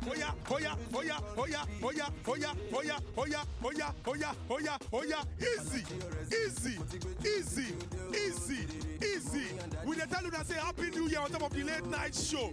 Oya, oya, oya, oya, oya, oya, oya, oya, oya, oya, oya, oya, oya. Easy, easy, easy, easy, easy. We dey tell you that say Happy New Year on top of the late night show.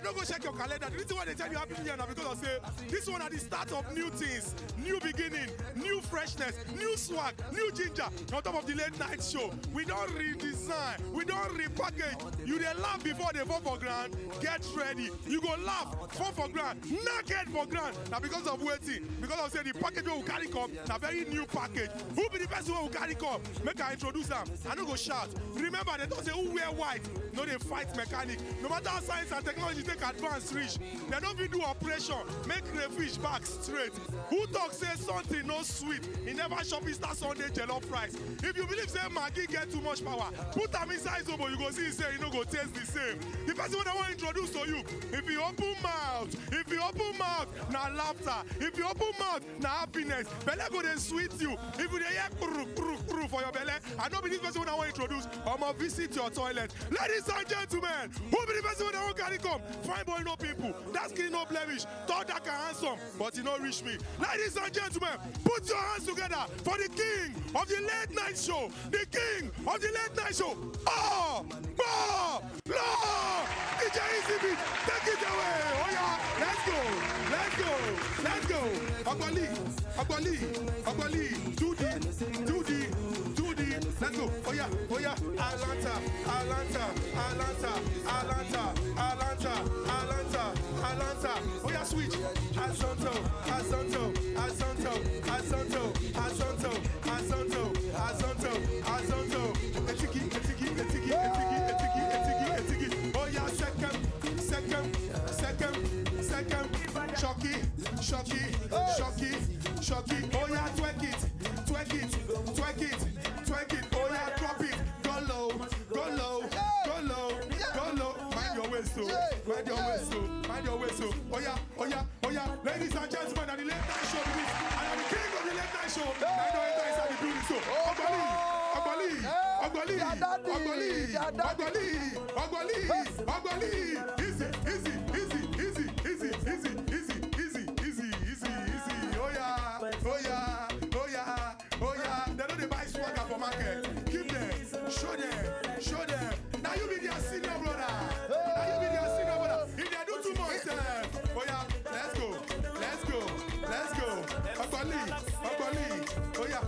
Don't go check your calendar. The reason why they tell you Happy New Year now because I say this one at the start of new things, new beginning, new freshness, new swag, new ginger on top of the late night show. We don't redesign, we don't repackage. You dey laugh before they fall for ground. Get ready. You go laugh, fall for ground, not get for ground. Now because of waiting, because I say the package we will carry come, a very new package. Who be the person who will carry come? Make I introduce them. I don't go shout. Remember, they don't say who wear white. No, they fight mechanic. No matter how science and technology take advance reach, they don't even do operation. Make the fish back straight. Who talk say something no sweet? He never shop Easter Sunday jollof rice. If you believe say Maggi get too much power, put them inside Zobo. You go see say you no go taste the same. The person who I want to introduce to you, if you open mouth, now laughter. If you open mouth, now happiness. Belle go dey sweet you. If you dey hear kuru for your belly, I know be this person who I want to introduce. I'ma visit your toilet. Ladies and gentlemen, who be the person who I want to carry come? Fine boy, no people. That skin no blemish. Tall, dark, and handsome, but he no reach me. Ladies and gentlemen, put your hands together for the king of the late night show. The king of the late night show. Oh, Lord, DJ Easy Beat, take it away. Oh yeah, let's go. Agbali, do the. Let's go. Oh yeah. Atlanta. Oh yeah, switch. Asonto. Etiki. Oh yeah, second. Shocky. Oh yeah, twerk it. Oh yeah, drop it. Go low. Mind your waist. Oh yeah. Ladies and gentlemen, at the late night show, and I'm the king of the late night show. I know enter inside the building, so Agbali. Easy. Oh yeah. They know they buy swagger for market. Give them, show them. Now you be their senior brother. If they do too much, oh yeah, let's go. Agbali. Oh yeah.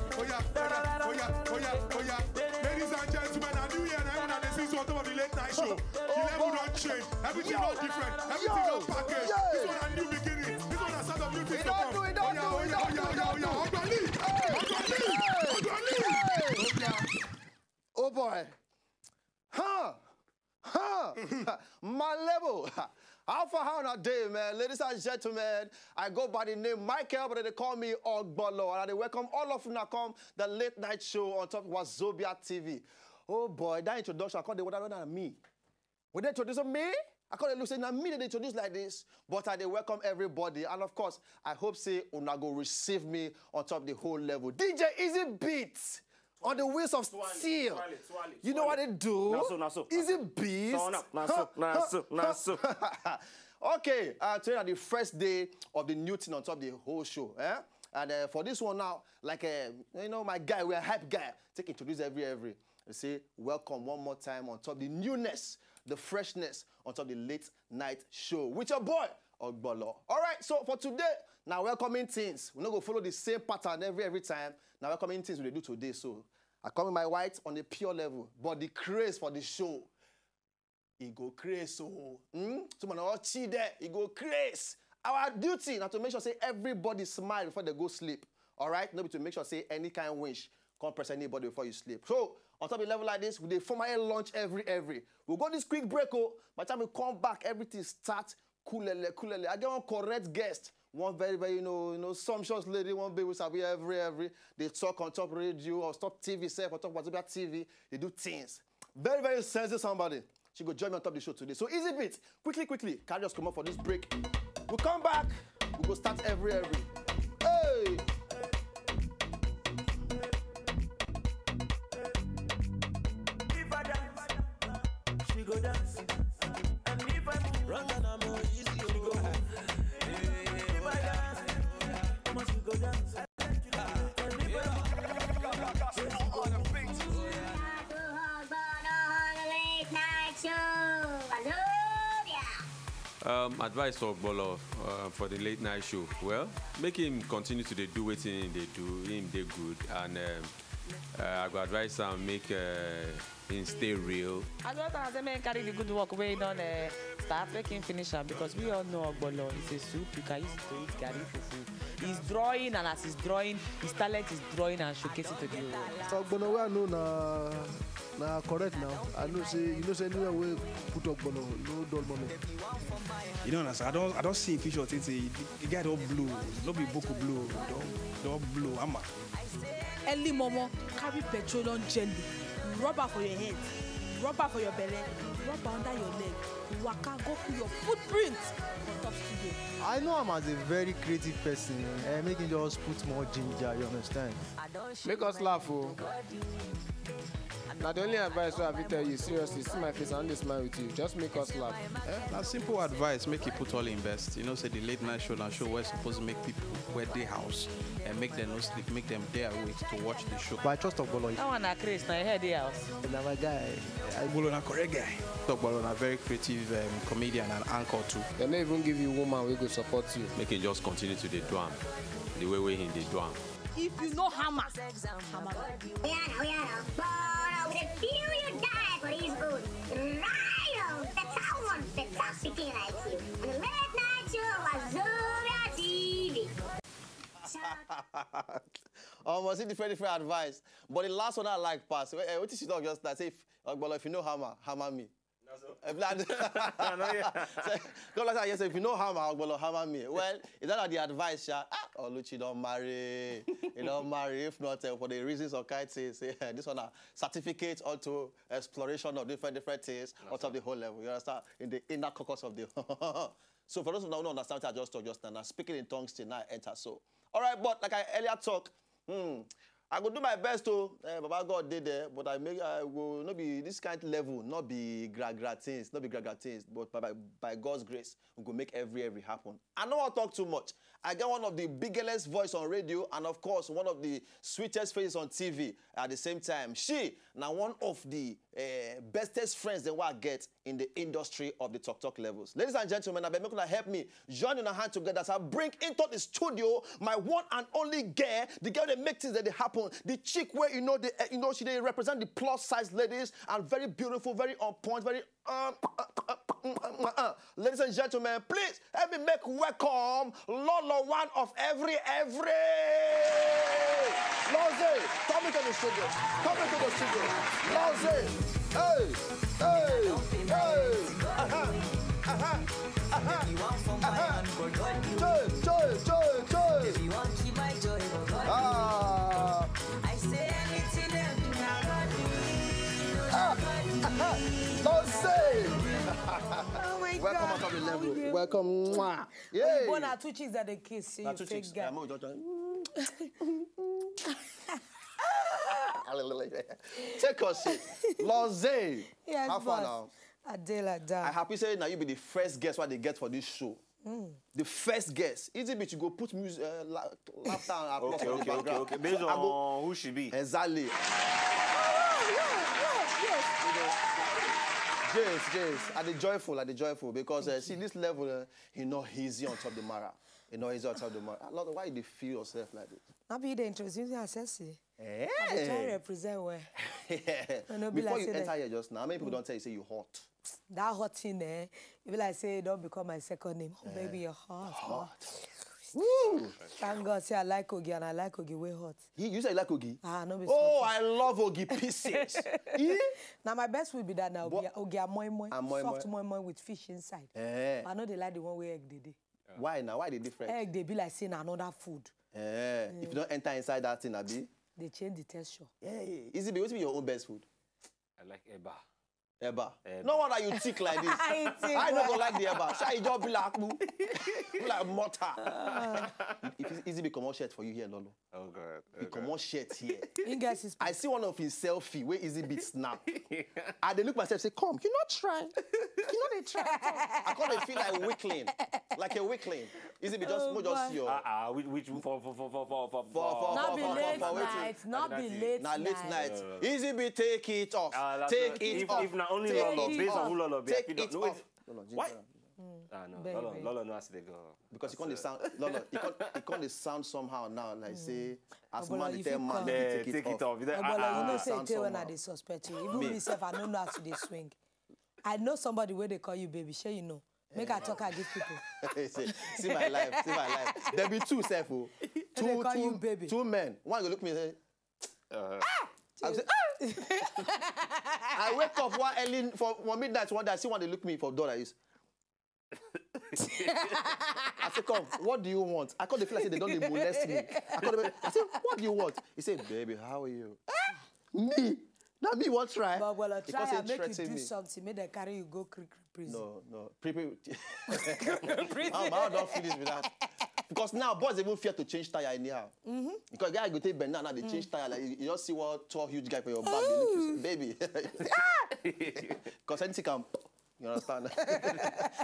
Ladies and gentlemen, I do here and everyone that sees on top of the late night show. The level don't change. Everything not different. Everything not packaged. This one a new beginning. This one a start of new things to come. Oh boy. My level. How on a day, man? Ladies and gentlemen, I go by the name Michael, but they call me Ogbolo. And I welcome all of you now come the late night show on top of Wazobia TV. Oh boy, that introduction, I call the one other than me. When they introduce me, I call it look say now me they introduce like this, but I they welcome everybody. And of course, I hope say una go receive me on top of the whole level. DJ Easy Beats. On the wheels of steel. You know what they do? So. Easy Beats. So. Okay, today is the first day of the new thing on top of the whole show. And for this one now, like, you know, my guy, we're a hype guy. Take introduce every. You say, welcome one more time on top of the newness, the freshness on top of the late night show with your boy, Ogbolo. All right, so for today, now welcoming things. We're not going to follow the same pattern every time. Now welcoming things we do today. So I come with my white on a pure level, but the craze for the show, it go crazy. So, someone all cheat there, it go crazy. Our duty now to make sure say everybody smile before they go sleep. All right, no be to make sure say any kind of wish can't press anybody before you sleep. So on top of a level like this, we do formally launch every. We'll go this quick break. By the time we come back, everything starts coolele. I get one correct guest. One very, you know, sumptuous lady, one baby will be every. They talk on top radio or top TV, say on top of Wazobia TV. They do things. Very, very sensitive somebody. She go join me on top of the show today. So Easy Beat, quickly, carry us come up for this break. We'll come back. We'll go start every. Hey! She go dance. And if I move, run and I'm more easy. She go move. Advice for Bolo for the late night show. Well, make him continue to do what they do. Him they good, and I go advise him make him stay real. As well as they carry the good work way on start making finish am, because we all know Ogbolo is a soup. You can use it to eat garri fufu. He's drawing, and as he's drawing, his talent is drawing and showcasing to the world. So Ogbolo, we know na correct now. I know say anywhere we put Ogbolo, no dull money. You don't understand. I don't see official things. The guy don't blow. No be boku blow. Don't blow. I'm Early momo, carry petroleum jelly, rubber for your head, rubber for your belly, rubber under your leg. Waka go through your footprint on top studio. I know him as a very creative person. Make him just put more ginger, you understand? Make us laugh, oh. Now the only advice I will tell you, seriously, see my face and smile with you. Just make us laugh. That's simple advice. Make you put all in best. You know, say the late night show and show we're supposed to make people wear their house and make them no sleep, make them there awake to watch the show. But I trust Ogbolo. That one Chris, now head the house. Now my guy, Ogbolo na correct guy. Ogbolo a very creative comedian and anchor too. They may even give you woman we go support you. Make him just continue to do am the way he did do am. If you know hammer, hammer. With a period diet for his food. Right, that's how one better speaking like you. And the late night show was Zora TV. See different advice. But the last one I like pass. What is she talk just that? Say, if you know hammer me. If you know hammer me. Well, is that the advice? Oh, Luchi don't marry. You don't marry. If not, for the reasons of kind say this one a certificate onto exploration of different things out of the whole level. You understand? In the inner caucus of the. So for those who don't understand what I just talked just now, speaking in tongues till now enter so. All right, but like I earlier talked, I go do my best to, Baba God did there, but I will not be this kind of level, not be gra things, but by God's grace, we go make every happen. I don't want to talk too much. I get one of the biggest voice on radio, and of course, one of the sweetest faces on TV at the same time. She, now one of the bestest friends that I get in the industry of the talk levels. Ladies and gentlemen, I've been making her help me join in a hand together as I bring into the studio my one and only girl, the girl that makes things that they happen, the chick where she they represent the plus size ladies and very beautiful, very on point, very ladies and gentlemen, please help me make welcome Lolo one of every Loze, come into the studio. Loze, hey. I say anything Oh my Welcome God. out of the level. Welcome. Mwah. You Yeah. born at two chicks that they kiss, you fake guy. Take a seat. Loze. Yes, How far boss. now? A day like that. I happy say now you be the first guest what they get for this show. The first guest. Easy bit you go put music, laughter and applause on the background. Okay. Based So I go- on who she be. Exactly. Jace, at the joyful, because see this level, you know, easy on top of the Mara. You know, easy on top of the Mara. Why do you feel yourself like this? Not be the introduce me as sexy. Hey. I dey try represent well. No be Before like you say enter that- here just now, how many people don't tell you say you hot? That hot thing there, you be like say don't become my second name. Oh baby, you're hot. Woo! Thank God, say I like Ogi and I like Ogi way hot. You say you like Ogi? No be Oh, small. I love Ogi pieces. Yeah? Now my best will be that now Ogi and moi moi, And moi moi. soft moi moi with fish inside. Eh. I know they like the one with egg they dey. Why now? Why they different? Egg they be like saying another food. If you don't enter inside that thing, Abi. They change the texture. Yeah. Easy be, what be your own best food? I like Eba. Eba. No wonder you tick like this. I tick, I don't boy. go like the Eba. Shall you just be like boo? Be like mortar. If it's easy, be come on shirt for you here, Lolo. Oh God. Be come on shirt here. You guys is I see one of his selfie where easy beat snap. I they look myself say, come, you not try. You know they try. I call it feel like weakling. Like a weakling. Easy be just just your Which for not be late for waiting. night, not be late Now late night. night. Easy be take it off. Take it if off. If not only Take Lolo, it based off. on who Lolo be, Take it off. Why? Ah, no. Baby. Lolo no as they go. Because you can't sound, Lolo, you can't sound somehow now, like say, as Ogbolo, man, you the tell fit man, come. they take it off. Ogbolo, you know say sound tey when I somehow. dey suspect you. Even myself, I don't know how to dey swing. I know somebody where they call you baby. Sure you know. Make I talk and give people. see my life, see my life. There be two, self, oh. They call you baby. Two men. One go look me and say, I say, I wake up one early for midnight one day. I see one they look me for door like this. I say, come, what do you want? I call the feel like they don't dey molest me. I say, what do you want? He said, baby, how are you? Me? Now me want try. But well, He try can't say and make you threaten do me. something. Make them carry you go prison. No. I don't feel this with that. Because now boys even fear to change tire anyhow. Because guy go take banana, they change tire. Like you just see what tall huge guy for your back. They look you, baby. Because anything can, you understand?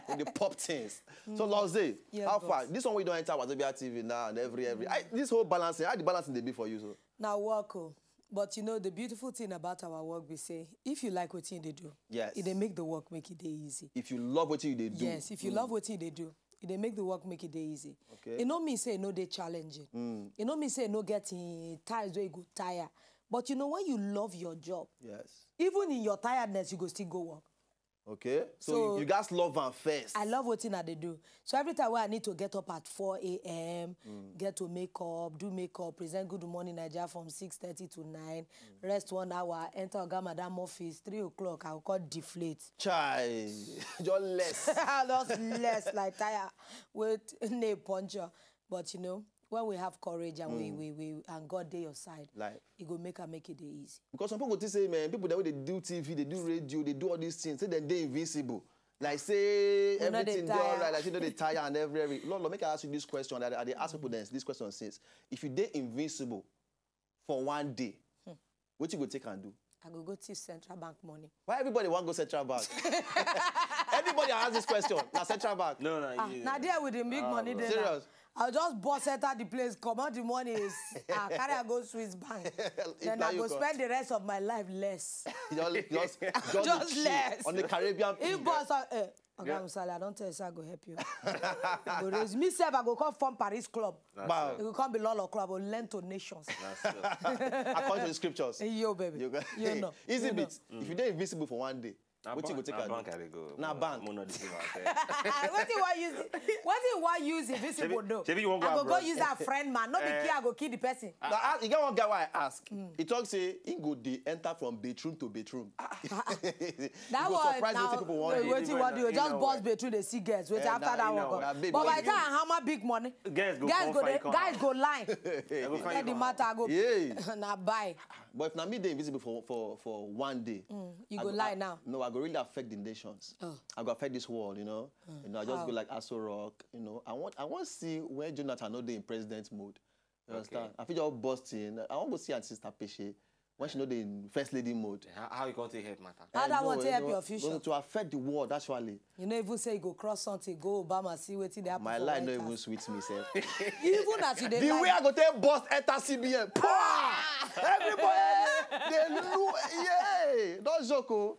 With the pop things. So Lozzy, Yeah, how boss. far? This one we don't enter Wazobia TV now and every. This whole balancing, how the balancing they be for you? So Now work, oh. But you know the beautiful thing about our work, we say, if you like what they do, Yes. it they make the work make it day easy. if you love what you they do, Yes, if you love what they do, it they make the work make it day easy. Okay. It no mean say no they challenging. It no mean say no getting times where you go tire. But you know when you love your job, yes. even in your tiredness, you go still go work. Okay. So So- you guys love and first. I love what they do. So every time when I need to get up at 4 a.m., get to do makeup, present Good Morning Nigeria from 6:30 to 9, rest 1 hour, enter Oga Madam office, 3 o'clock, I will call deflate. Chai, just less. Just less like tire with nail puncher. But you know, when we have courage and we and God dey your side, Life. it go make it dey easy. Because some people go say, man, people that way they do TV, they do radio, they do all these things, say then they invincible. Like say We know everything they they all tire. right, like you know they tire and every. Lord, make I ask you this question. I they ask people this question since. If you they invincible for one day, what you go take and do? I go thief Central Bank money. Why everybody want go Central Bank? Everybody ask this question. Now Central Bank. No. Now there with the big money there. Serious? I'll just bust enter the place, come out the money is carry I go Swiss bank. Then now I you go go. spend the rest of my life less. just Just chill less. on the Caribbean. If boss, okay, I'm sorry, I don't tell you, so I go help you. I go raise me self, I go come from Paris Club. Wow. It will come be Lolo Club, or learn to nations. According to the scriptures. Yo, baby. You know. Easy you know. bit. If you they invincible for one day, what you go take and bank do? I dey go. Na bank. Mo no dey give What do you want use? What do you want use invisible though? Shebi you wan go I go abroad? use a friend man, not be care, I go kill the person. Now, you get one guy why I ask. He talk say he go dey enter from bedroom to bedroom. That go one surprise now, wetin people want. wait, you want to do? You Just know bust what? between the see girls. Wait Eh, after nah, that you know one what? go. Baby, But by if the time I hammer big money, Girls go guys come go find dey- come guys out. go line. I go find Get the come matter, I go. Yeah. Now buy. But if na me dey invisible for one day, You I go lie now. No, I go really affect the nations. Oh. I go affect this world, you know. I just How? go like Aso Rock, you know. I want to see when Jonathan know they in president mode. You understand? I feel just bust in. I want to see her sister Peshe when she know they in first lady mode. How you going to help matter? How that No, one to you help know, your future? no, to affect the world actually. You know, even say you go cross something, go Obama, see what they happen My for life White no House. even sweet me, sef. Even as you dey The lie. way I go take bust enter CBN, everybody they look, yeah, don't joke, oh.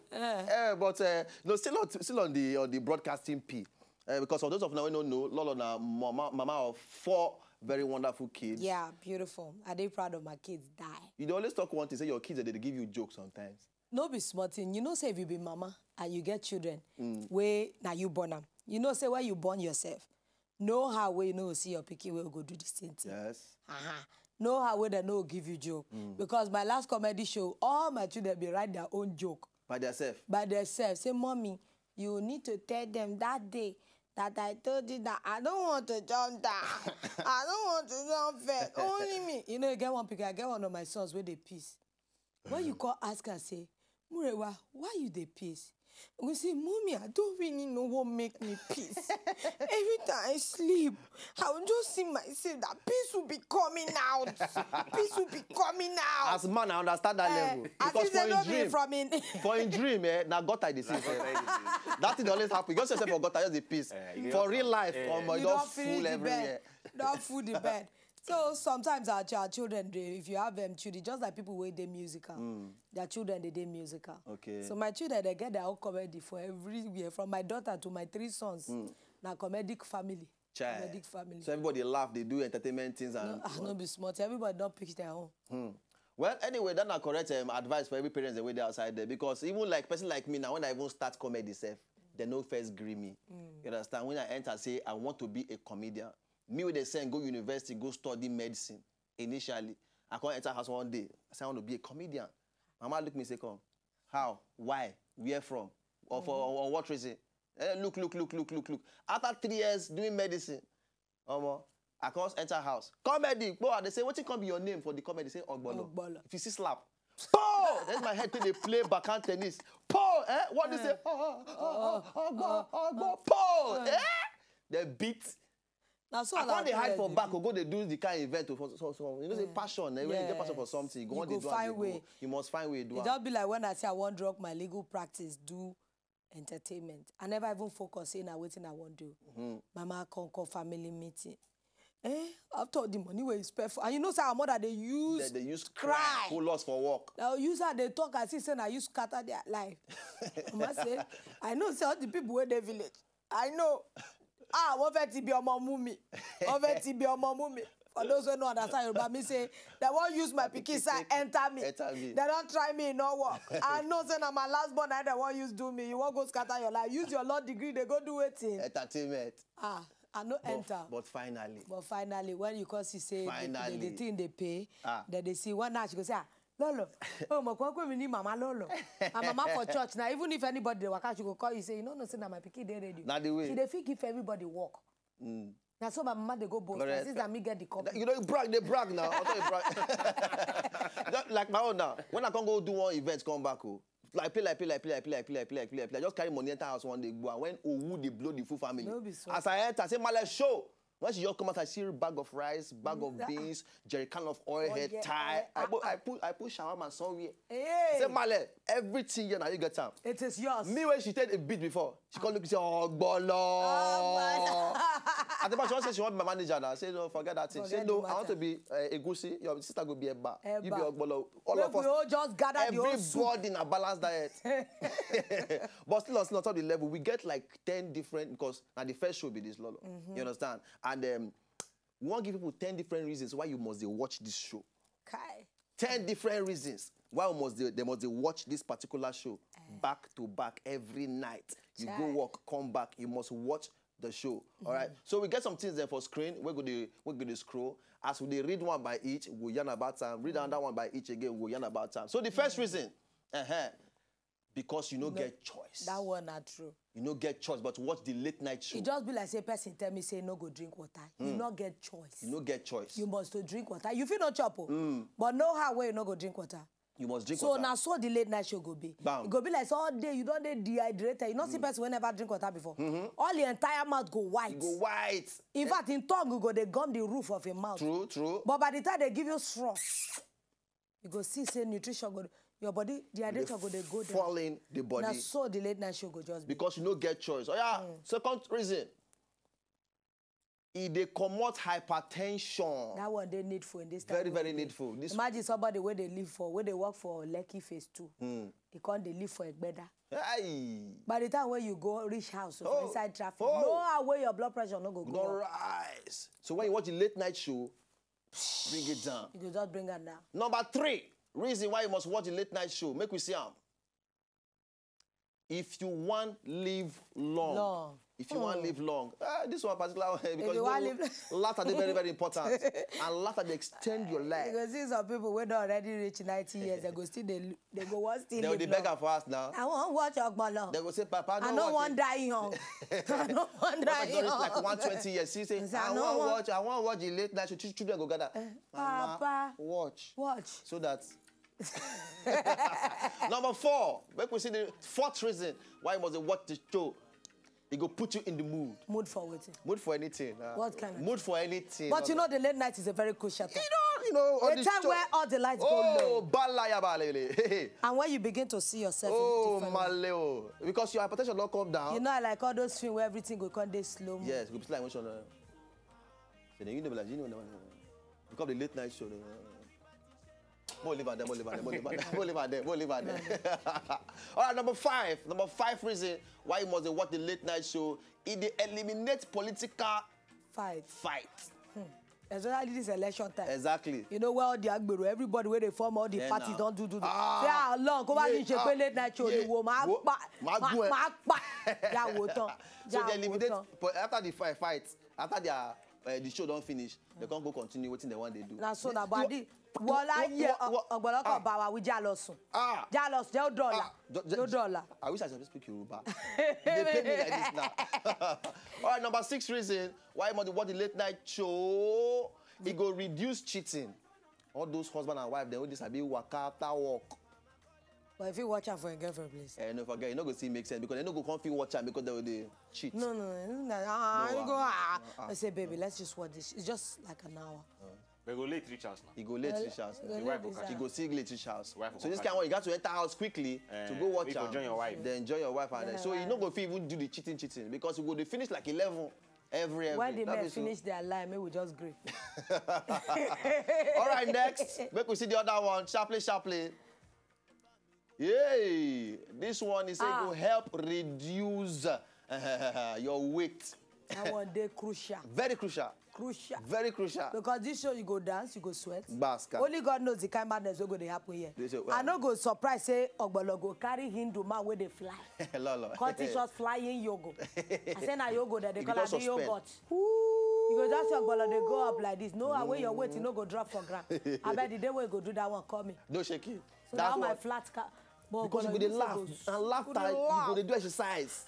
But no, still on the broadcasting P, because for those of now who don't know, Lolo na mama of 4 very wonderful kids. Yeah, beautiful. I dey proud of my kids die. You dey always talk one thing, say your kids they give you jokes sometimes. No be small thing. You know, say if you be mama and you get children, where now you born them. You know, say when you born yourself, know how we you know see your pikin will go do the same thing. Yes. Know how we they know give you joke. Because my last comedy show, all my children be write their own joke By themselves. by themselves. Say, mommy, you need to tell them that day that I told you that I don't want to jump down. I don't want to jump fair. Only me. You know, you get one pick. I get one of my sons with the piece. When you call ask and say, Murewa, why you the peace? We say, Mommy, I don't really know what make me peace. Every time I sleep, I will just see myself that peace will be coming out. Peace will be coming out. As man, I understand that level. As Because if they for in don't be dream, from in. for in dream, now God I deceive. That thing always happen. You just yourself for God I just the peace. you For don't real life, You you don't don't finish fool the everywhere. bed. Don't fool the bed. So sometimes our children, if you have them children, just like people where they musical, their children they musical. Okay. So my children they get their own comedy for everywhere, from my daughter to my 3 sons. Now comedic family. Child. Comedic family. So everybody laugh, they do entertainment things and. No be smart. Everybody don't pitch their own. Well, anyway, that's not correct advice for every parent the way they're outside there. Because even like person like me now, when I even start comedy self, they know first gree me. You understand? When I enter, say I want to be a comedian. Me with the saying go university, go study medicine. Initially, I can't enter house one day. I say I want to be a comedian. Mama look me say, come. How? Why? Where from? Or what reason? Look. After 3 years doing medicine, I can't enter house. Comedy. Boy, they say, what can be your name for the comedy? They say, Ogbolo. If you see slap, Paul! That's my head till they play backhand tennis. Paul! What they say? Ogbo, Paul! They beat. Now, so I can't they hide for back or go they do the kind of event so you know say passion. When you get passion for something, you go find way. You must find way do it. It just be like when I say I want to drop my legal practice, do entertainment. I never even focus saying I waiting I want to do. Mama can't call family meeting. After the money where you spend for, and you know, say our mother they use cry. Who lost for work? Now use her they talk as if say I use scatter their life. Mama say, I know say all the people where they village. I know. What to be on my mummy? What to be on my mummy? For those who don't understand, but me say they won't use my pikin side enter me. They don't try me, no work. I know say na my last born I they won't use do me. You won't go scatter your life. Use your law degree, they go do it in entertainment. I no enter. But finally, when you cause you say the thing they pay, that they see one night she go say, Lolo, my kwakwe we need Mama Lolo. And Mama for church. Now even if anybody they work out, she go call you say, you know, no say na my pikin they ready. Not the way. She they feel give everybody work. Now so my mama they go both. This is me get the copy. You know, they brag now. I you brag. Like my own now. When I can't go do one event, come back. Like play. I just carry money enter house one day. Go and when they blow the full family. As I enter, I say, Male, show. When she just come out, I see a bag of rice, bag of beans, jerry can of oil, head tie. I put shawarma somewhere. I say, Male, everything you now you get time. It is yours. Me when she take a bit before, she called look and say, oh, bolo. At the back, she say she want my manager now. I say, no, forget that thing. She say, no, I want to be a goosey. Your sister go be a bar. You be a bolo. All of us. We all just gather everybody in a balanced diet. But still on top of the level, we get like 10 different, because now the first show be this, Lolo. You understand? And we want to give people 10 different reasons why you must watch this show. Okay. 10 different reasons why they must watch this particular show back to back every night. You go work, come back, you must watch the show. All right. So we get some things there for screen. We're going to scroll. As we read one by each, we'll yarn about time. Read another one by each again, we'll yarn about time. So the first reason, because you don't get choice. That one not true. You don't get choice, but watch the late night show. It just be like say person tell me say no go drink water. You not get choice. You don't get choice. You must to drink water. You feel no chop, but know how way you not go drink water. You must drink so water. So now so the late night show go be. Bam. It go be like so all day you don't get dehydrated. You not see person when never drink water before. All the entire mouth go white. Go white. In fact, in tongue you go they gum the roof of your mouth. True. But by the time they give you straw, you go see say nutrition go. Your body, dehydration go they go there. Falling the body. Now so the late night show go just be. Because you don't get choice. Oh yeah. Second reason. They comot hypertension. That one they needful in this time. Very needful. Imagine somebody where they live for, where they work for Lekki phase 2. They can't they live for Egbeda. By the time when you go reach house for inside traffic, no way your blood pressure no go no rise. So when you watch the late night show, bring it down. You can just bring it down. Number 3. Reason why you must watch the late night show. Make we see them. If you want live long. If you want live long. This one particular because laughter is very important. And laughter they extend your life. You can see some people when they already reach 90 years, they go still they go watch still. They beg for us now. I want watch Ogbolo. They go say, Papa, I don't want die young. I don't want die young. Like 120 years. See, say, I want to watch the late night show. Children go gather. Papa, watch. So that. Number 4. Make we see the 4th reason why you must watch the show. It go put you in the mood. Mood for waiting. Mood for anything. What kind of? Mood for anything. But you know the late night is a very crucial time. You know. The time where all the lights go low. Balaya. And when you begin to see yourself in different way. Because your hypertension don't come down. You know, I like all those films where everything go come dey slow. Yes, go be like emotion. Because the late night show. More live there, more live there, more live there, more live there, more live there. All right, number 5. Number 5 reason why you must watch the late night show is they eliminate political fight. Especially this election time. Exactly. You know where all the Agbero, everybody where they form all the parties don't do. Say how long? Come on, you late night show. You will So they eliminate after the fight, after their the show don't finish, they can't go continue waiting the one they do. Now so that body. Wala ye ogboloko bawa we jalosun. Jalos je $1. I wish I could speak Yoruba. They pay me like this now. All right, number 6 reason why you must watch the late night show. It go reduce cheating. All those husband and wife, they always have been work after work. But if you watch out for a girlfriend, please. No, forget. You not go see make sense because they not go come feel watch out because they will cheat. No. I say, baby, let's just watch this. It's just like an hour. They go late reach house now. He go late reach house. He go see late reach house. So this kind of one, you got to enter house quickly to go watch out. Enjoy your wife. Then enjoy your wife. And so you not go feel even do the cheating because you go they finish like 11 every. When the men finish their line, maybe we just grip. All right, next. Make we see the other one. Sharply. Yay! This one is going to help reduce your weight. That one day crucial. Very crucial. Very crucial. Because this show you go dance, you go sweat. Basket. Only God knows the kind of madness will go to happen here. I no go surprise say Ogbolo go carry Hindu man where they fly. Cause it's just flying yoga. I say na yoga that they call it the yogurt. You go just see Ogbolo they go up like this. No way your weight you no go drop for ground. I bet the day we go do that one call me. No shake it. So that's now my flat car. Because you go to laugh and laughter you go to do exercise.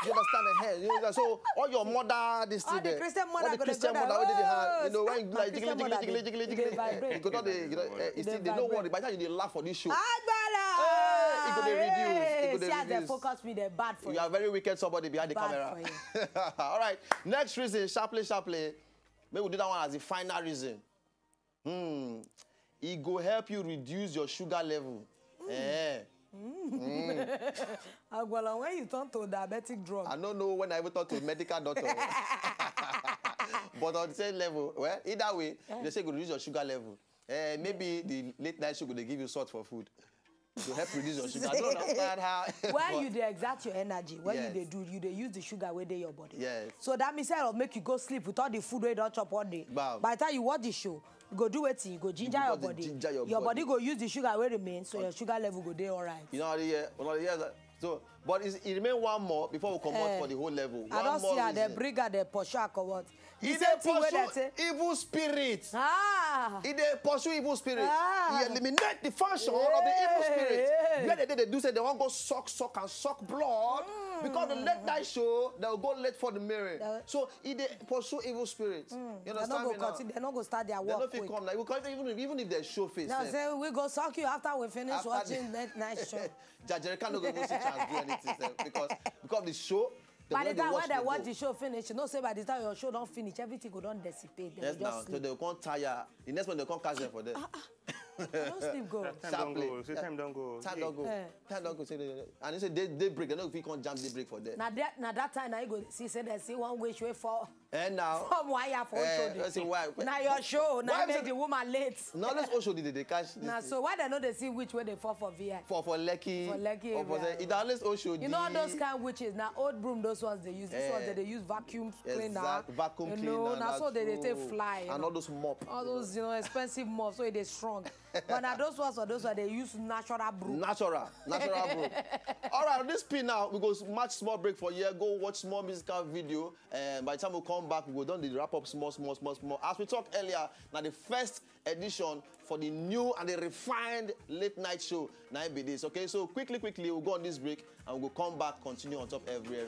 You understand the head? You know, so all your mother, this thing, all the Christian mother, all the Christian mother, where they have, you know, when you like jiggle, you go down they don't worry. By the time you laugh for this show, it could reduce. See, as they focus me, they're bad for you. You are very wicked. Somebody behind the camera. All right. Next reason, sharply. Maybe we do that one as the final reason. It go help you reduce your sugar level. Well, when you turn to diabetic drug. I don't know when I ever talk to a medical doctor. But on the same level, well, either way, they say go reduce your sugar level. Maybe the late night sugar, they give you salt for food. To help reduce your sugar. I don't understand how. When you they exert your energy, when you they use the sugar where they your body. Yes. So that means it'll make you go sleep with all the food where you don't chop all day. Wow. By the time you watch the show, you go do it, you go ginger your body. Your body go use the sugar where remain, so your sugar level go there all right. You know, so, but it remain one more before we come out for the whole level. I don't see how they bring out the Porsche or what. He pursue evil spirits. He pursue evil spirits. He eliminate the function of the evil spirits. Where they do say they want to go suck blood. Because the late night show, they'll go late for the mirror. So he pursue evil spirits. You understand me now? They're not going to start their work. They're not going to come. Even if they show face. Now say we go suck you after we finish watching late night show. Jajerica no go see chance do anything because the show. By the time when they watch the show finish, you know, say by the time your show don't finish, everything go don't dissipate. Yes, now. So they can't tire. The next one they can't catch them for them. Don't sleep go. Time don't go. Time don't go. And they say they break. They know if you can't jam, they break for them. Now that time now you go see say they see one wish way for. And now. From wire for show. Why? Now your show. Now make the woman late. Now let's also did they catch this. Now so why they know they see which way they fall for VI? For Lekki. For Lekki. It always also. You know those kind of witches. Now old broom those ones they use. This ones they use vacuum cleaner. Vacuum cleaner. You know now so they take fly. And all those mop. All those expensive mops so they strong. But now those ones they use natural broom. Natural broom. All right, on this pin now, we go much small break for here. Go watch small musical video. And by the time we come back, we go down the wrap up small. As we talked earlier, now the first edition for the new and the refined late night show. Now it be this. Okay, so quickly, we'll go on this break and we'll come back, continue on top every.